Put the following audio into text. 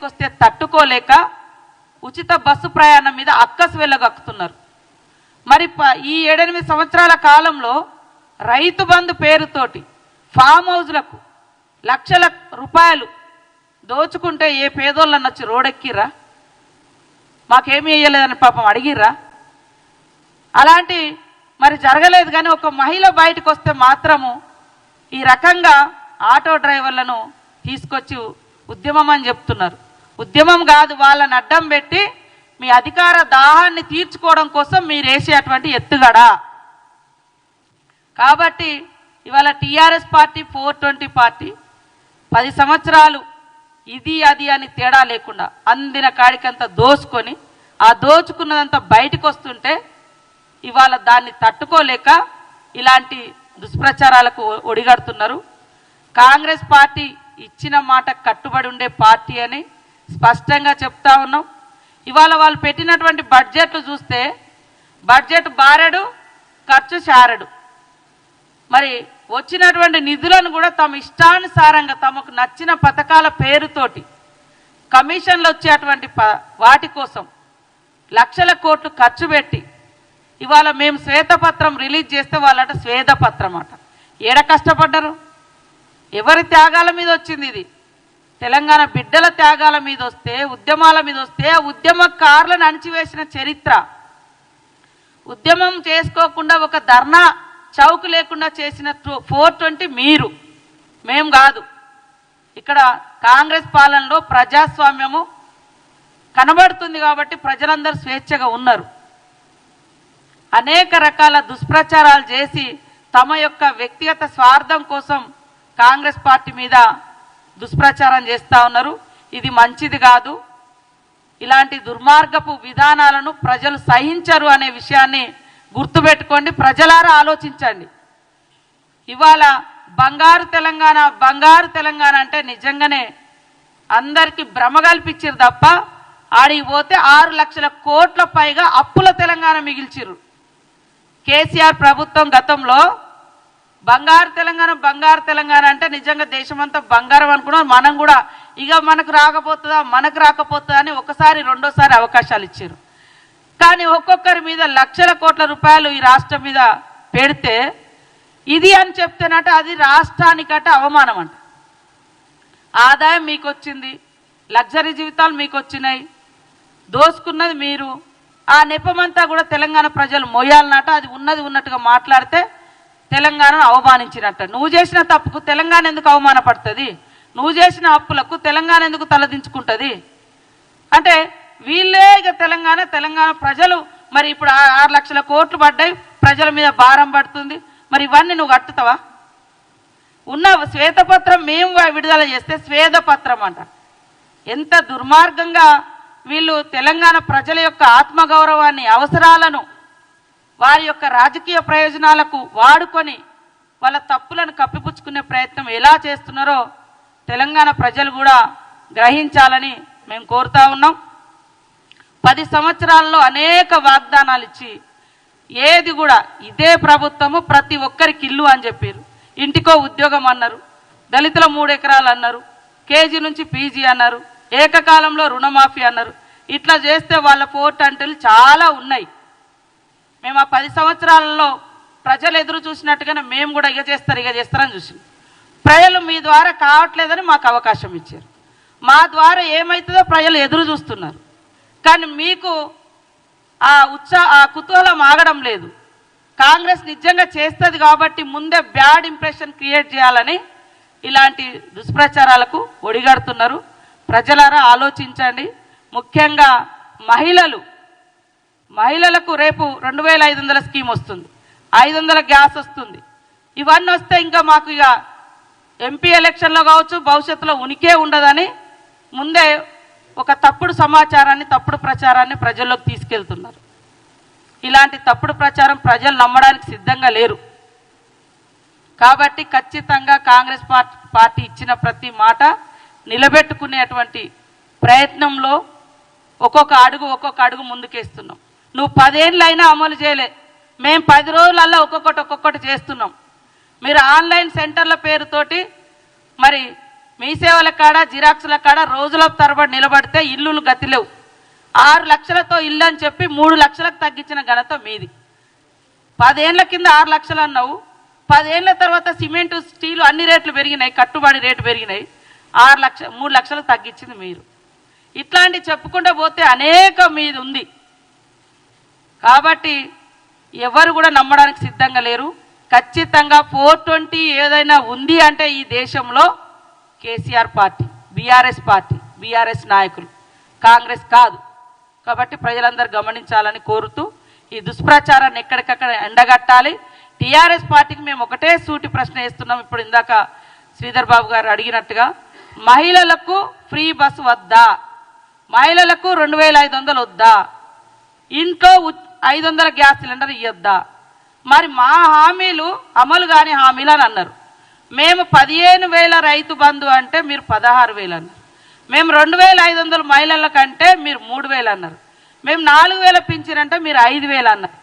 వస్తే తట్టుకోలేక ఉచిత బస్సు ప్రయాణం మీద అక్కసు వెళ్ళగక్కుతున్నారు. మరి ఈ 7-8 సంవత్సరాల కాలంలో రైతు బంధు పేరుతోటి ఫామ్ హౌజ్లకు లక్షల రూపాయలు దోచుకుంటే ఏ పేదోళ్ళని వచ్చి రోడెక్కిర్రా? మాకేమీ వేయలేదని పాపం అడిగిర్రా? అలాంటి మరి జరగలేదు. కానీ ఒక మహిళ బయటకు వస్తే మాత్రము ఈ రకంగా ఆటో డ్రైవర్లను తీసుకొచ్చి ఉద్యమం అని చెప్తున్నారు. ఉద్యమం కాదు, వాళ్ళని అడ్డం పెట్టి మీ అధికార దాహాన్ని తీర్చుకోవడం కోసం మీరు వేసేటువంటి ఎత్తుగడ. కాబట్టి ఇవాళ టీఆర్ఎస్ పార్టీ 420 పార్టీ 10 సంవత్సరాలు ఇది అది అని తేడా లేకుండా అందిన కాడికంతా దోచుకొని ఆ దోచుకున్నదంతా బయటకు వస్తుంటే ఇవాళ దాన్ని తట్టుకోలేక ఇలాంటి దుష్ప్రచారాలకు ఒడిగడుతున్నారు. కాంగ్రెస్ పార్టీ ఇచ్చిన మాట కట్టుబడి ఉండే పార్టీ అని స్పష్టంగా చెప్తా ఉన్నాం. ఇవాళ వాళ్ళు పెట్టినటువంటి బడ్జెట్లు చూస్తే బడ్జెట్ బారెడు, ఖర్చు చారెడు. మరి వచ్చినటువంటి నిధులను కూడా తమ ఇష్టానుసారంగా తమకు నచ్చిన పథకాల పేరుతోటి కమిషన్లు వచ్చేటువంటి వాటి కోసం లక్షల కోట్లు ఖర్చు పెట్టి ఇవాళ మేము శ్వేతపత్రం రిలీజ్ చేస్తే వాళ్ళట స్వేదపత్రం అట. ఏడ కష్టపడ్డారు? ఎవరి త్యాగాల మీద వచ్చింది ఇది? తెలంగాణ బిడ్డల త్యాగాల మీద వస్తే, ఉద్యమాల మీద వస్తే ఉద్యమకారులను అణిచివేసిన చరిత్ర. ఉద్యమం చేసుకోకుండా ఒక ధర్నా చౌక్ లేకుండా చేసిన 420 మీరు, మేం కాదు. ఇక్కడ కాంగ్రెస్ పాలనలో ప్రజాస్వామ్యము కనబడుతుంది కాబట్టి ప్రజలందరూ స్వేచ్ఛగా ఉన్నారు. అనేక రకాల దుష్ప్రచారాలు చేసి తమ యొక్క వ్యక్తిగత స్వార్థం కోసం కాంగ్రెస్ పార్టీ మీద దుష్ప్రచారం చేస్తూ ఉన్నారు. ఇది మంచిది కాదు. ఇలాంటి దుర్మార్గపు విధానాలను ప్రజలు సహించరు అనే విషయాన్ని గుర్తుపెట్టుకోండి. ప్రజలారా ఆలోచించండి. ఇవాళ బంగారు తెలంగాణ అంటే నిజంగానే అందరికీ భ్రమ కల్పించారు తప్ప ఆడికి పోతే 6 లక్షల కోట్ల పైగా అప్పుల తెలంగాణ మిగిల్చిర్రు. కేసీఆర్ ప్రభుత్వం గతంలో బంగారు తెలంగాణ అంటే నిజంగా దేశమంతా బంగారం అనుకున్నాం. మనం కూడా ఇక మనకు రాకపోతుందా అని ఒకసారి రెండోసారి అవకాశాలు ఇచ్చారు. కానీ ఒక్కొక్కరి మీద లక్షల కోట్ల రూపాయలు ఈ రాష్ట్రం మీద పెడితే ఇది అని చెప్తేనట అది రాష్ట్రానికట అవమానం అంట. ఆదాయం మీకు వచ్చింది, లగ్జరీ జీవితాలు మీకు వచ్చినాయి, దోసుకున్నది మీరు. ఆ నెపమంతా కూడా తెలంగాణ ప్రజలు మొయ్యాలన్నట. అది ఉన్నది ఉన్నట్టుగా మాట్లాడితే తెలంగాణను అవమానించినట్ట. నువ్వు చేసిన తప్పుకు తెలంగాణ ఎందుకు అవమానపడుతుంది? నువ్వు చేసిన అప్పులకు తెలంగాణ ఎందుకు తలదించుకుంటుంది? అంటే వీళ్ళే ఇక తెలంగాణ ప్రజలు మరి ఇప్పుడు 6 లక్షల కోట్లు పడ్డాయి, ప్రజల మీద భారం పడుతుంది. మరి ఇవన్నీ నువ్వు కట్టుతావా? ఉన్న శ్వేతపత్రం మేము విడుదల చేస్తే స్వేదపత్రం అంట. ఎంత దుర్మార్గంగా వీళ్ళు తెలంగాణ ప్రజల యొక్క ఆత్మగౌరవాన్ని, అవసరాలను వారి యొక్క రాజకీయ ప్రయోజనాలకు వాడుకొని వాళ్ళ తప్పులను కప్పిపుచ్చుకునే ప్రయత్నం ఎలా చేస్తున్నారో తెలంగాణ ప్రజలు కూడా గ్రహించాలని మేము కోరుతా ఉన్నాం. 10 సంవత్సరాల్లో అనేక వాగ్దానాలు ఇచ్చి ఏది కూడా ఇదే ప్రభుత్వము ప్రతి ఒక్కరికి ఇల్లు అని చెప్పారు, ఇంటికో ఉద్యోగం అన్నారు, దళితుల 3 ఎకరాలు అన్నారు, కేజీ నుంచి పీజీ అన్నారు, ఏకకాలంలో రుణమాఫీ అన్నారు. ఇట్లా చేస్తే వాళ్ళ 420 చాలా ఉన్నాయి. మేము ఆ 10 సంవత్సరాలలో ప్రజలు ఎదురు చూసినట్టుగానే మేము కూడా ఇక చేస్తారని చూసాం. ప్రజలు మీ ద్వారా కావట్లేదని మాకు అవకాశం ఇచ్చారు. మా ద్వారా ఏమవుతుందో ప్రజలు ఎదురు చూస్తున్నారు. కానీ మీకు ఆ కుతూహలం ఆగడం లేదు. కాంగ్రెస్ నిజంగా చేస్తుంది కాబట్టి ముందే బ్యాడ్ ఇంప్రెషన్ క్రియేట్ చేయాలని ఇలాంటి దుష్ప్రచారాలకు ఒడిగడుతున్నారు. ప్రజలారా ఆలోచించండి. ముఖ్యంగా మహిళలకు రేపు 2500 స్కీమ్ వస్తుంది, 500 గ్యాస్ వస్తుంది. ఇవన్నీ వస్తే ఇంకా మాకు ఇక ఎంపీ ఎలక్షన్లో కావచ్చు భవిష్యత్తులో ఉనికే ఉండదని ముందే ఒక తప్పుడు సమాచారాన్ని, తప్పుడు ప్రచారాన్ని ప్రజల్లోకి తీసుకెళ్తున్నారు. ఇలాంటి తప్పుడు ప్రచారం ప్రజలు నమ్మడానికి సిద్ధంగా లేరు. కాబట్టి ఖచ్చితంగా కాంగ్రెస్ పార్టీ ఇచ్చిన ప్రతి మాట నిలబెట్టుకునేటువంటి ప్రయత్నంలో ఒక్కొక్క అడుగు ముందుకేస్తున్నాం. నువ్వు 10 ఏళ్ళైనా అమలు చేయలే, మేము 10 రోజులల్లో ఒక్కొక్కటి చేస్తున్నాం. మీరు ఆన్లైన్ సెంటర్ల పేరుతోటి మరి మీ సేవల కాడ జిరాక్సుల కాడ రోజుల తరబడి నిలబడితే ఇల్లులు గతిలేవు. 6 లక్షలతో ఇల్లు అని చెప్పి 3 లక్షలకు తగ్గించిన ఘనత మీది. 10 ఏళ్ల కింద 6 లక్షలు అన్నావు, 10 ఏళ్ల తర్వాత సిమెంటు స్టీలు అన్ని రేట్లు పెరిగినాయి, కట్టుబడి రేటు పెరిగినాయి, 3 లక్షలకు తగ్గించింది మీరు. ఇట్లాంటి చెప్పుకుంటూ పోతే అనేక మీది ఉంది. కాబట్టి ఎవరు కూడా నమ్మడానికి సిద్ధంగా లేరు. ఖచ్చితంగా 420 ఏదైనా ఉంది అంటే ఈ దేశంలో KCR party, BRS party, BRS నాయకులు, కాంగ్రెస్ కాదు. కాబట్టి ప్రజలందరూ గమనించాలని కోరుతూ ఈ దుష్ప్రచారాన్ని ఎక్కడికక్కడ ఎండగట్టాలి. టీఆర్ఎస్ పార్టీకి మేము ఒకటే సూటి ప్రశ్న వేస్తున్నాం. ఇప్పుడు ఇందాక శ్రీధర్ బాబు గారు అడిగినట్టుగా మహిళలకు ఫ్రీ బస్సు వద్దా, మహిళలకు 2500 వద్దా, ఇంట్లో 500 గ్యాస్ సిలిండర్ ఇవ్వద్దా? మరి మా హామీలు అమలు కాని హామీలు అని అన్నారు. మేము 15,000 రైతు బంధు అంటే మీరు 16,000 అన్నారు. మేము 2,500 మహిళల కంటే మీరు 3,000 అన్నారు. మేము 4,000 పింఛన్ అంటే మీరు 5,000 అన్నారు.